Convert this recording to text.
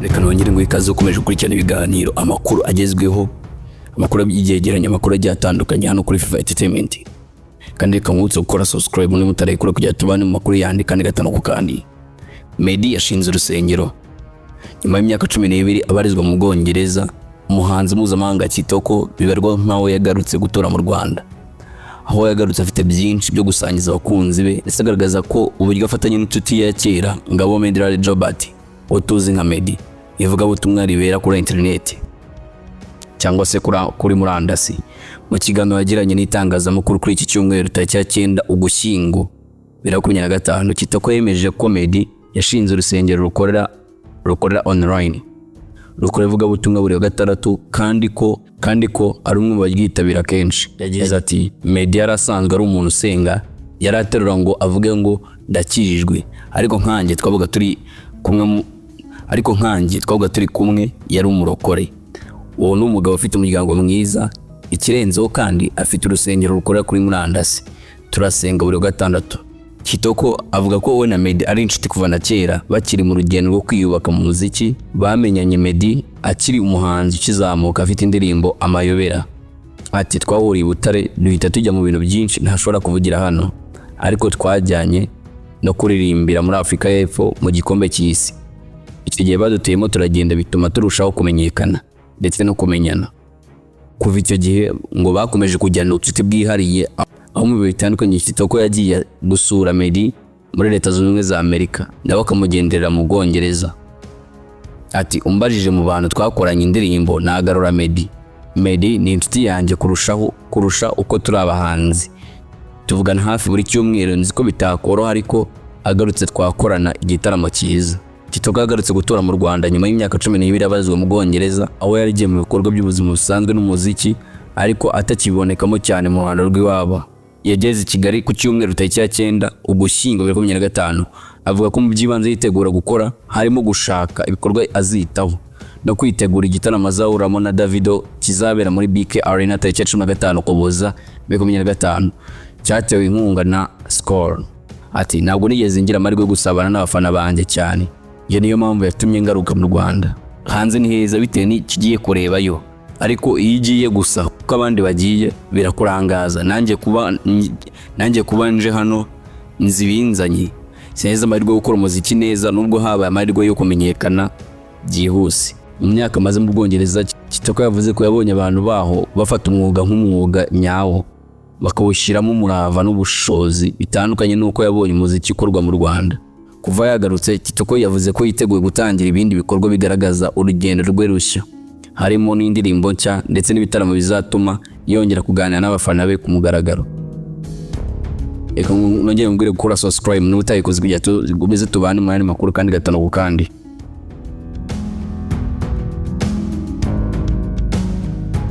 Reka nongere ngo ikaze ukomeje gukurikirana ibiganiro amakuru agezweho, amakuru y'ibyegeranye, amakuru agiye atandukanye hano kuri FIFA Entertainment. Kandi reka mwutse gukora subscribe muri mutarayikora kugira tubane mu makuru yandi kandi gatano ku kandi. Meddy yashinze urusengero nyuma y'imyaka 12 abarizwa mu Bwongereza. Umuhanzi mpuzamahanga Kitoko bibarwa nkaho yagarutse gutora mu Rwanda, aho yagarutse afite byinshi byo gusangiza abakunzi be, ndetse agaragaza ko uburyo afatanye n'inshuti ya kera Ngabo Meddy Jobert utuzi nka Meddy ivuga ubutumwa ribera kuri internet cyangwa se kuri murandasi. Mu kiganiro yagiranye n'itangazamakuru kuri iki cyumweru tariki ya 9 Ugushyingo 2025, Kitoko yemeje ko Meddy yashinze urusengero rukorera online, rukorera ivuga ubutumwa buri wa gatandatu, kandi ko ari umwe mu baryitabira kenshi. Yagize ati Meddy yarasanzwe ari umuntu usenga, yaraterura ngo avuge ngo ndakijijwe, ariko nkanjye twavuga turi kumwe yari umurokore. Uwo ni umugabo ufite umuryango mwiza, ikirenzeho kandi afite urusengero rukorera kuri murandasi, turasenga buri wa gatandatu. Kitoko avuga ko we na Meddy ari inshuti kuva na kera, bakiri mu rugendo rwo kwiyubaka mu muziki. Bamenyanye Meddy akiri umuhanzi ukizamuka afite indirimbo Amayobera. Ati twahuriye Butare duhita tujya mu bintu byinshi ntashobora kuvugira hano, ariko twajyanye no kuririmbira muri Afrika y'Epfo mu gikombe cy'isi. Iki gihe badutuyemo turagenda bituma turushaho kumenyekana ndetse no kumenyana. Kuva icyo gihe ngo bakomeje kujyana ubucuti bwihariye, aho mu bihe bitandukanye Kitoko yagiye gusura Meddy muri Leta Zunze Ubumwe za Amerika, nawe akamugenderera mu Bwongereza. Ati umbajije mu bantu twakoranye indirimbo nagarura Meddy. Meddy ni inshuti yanjye kurusha uko turi abahanzi, tuvugana hafi buri cyumweru. Nzi ko bitakoroha, ariko agarutse twakorana igitaramo cyiza. Kitoko agarutse gutora mu Rwanda nyuma y'imyaka 12 abazwe mu Bwongereza, aho yarigiye mu bikorwa by'ubuzima busanzwe n'umuziki, ariko atakibonekamo cyane mu Rwanda rw'iwabo. Yageze i Kigali ku cyumweru tariki ya 9 Ugushyingo 2025, avuga ko mu by'ibanze yitegura gukora harimo gushaka ibikorwa azitaho no kwitegura igitaramo azahuramo na Davido kizabera muri BK Arena tariki ya 15 Ukuboza 2025, cyatewe inkunga na Skol. Ati ntabwo nigeze ngira amahirwe yo gusabana n'abafana banjye cyane, iyo niyo mpamvu yatumye ngaruka mu Rwanda. Hanze ni heza bitewe n'ikigiye kurebayo, ariko iyo ugiye gusa uko abandi bagiye birakurangaza. Nanjye kuba nje hano nzibinzanye, sineza amahirwe yo gukora umuziki neza, nubwo habaye amahirwe yo kumenyekana byihuse. Mu myaka maze mu Bwongereza, Kitoko yavuze ko yabonye abantu baho bafata umwuga nk'umwuga nyawo, bakawushyiramo umurava n'ubushobozi bitandukanye n'uko yabonye umuziki ukorwa mu Rwanda. Kuva yagarutse, Kitoko yavuze ko yiteguye gutangira ibindi bikorwa bigaragaza urugendo rwe rushya, harimo n'indirimbo nshya ndetse n'ibitaramo bizatuma yongera kuganira n'abafana be ku mugaragaro. Reka nongere gukora subscribe n'utayikoze kugira tubane mu makuru kandi gatano ku kandi.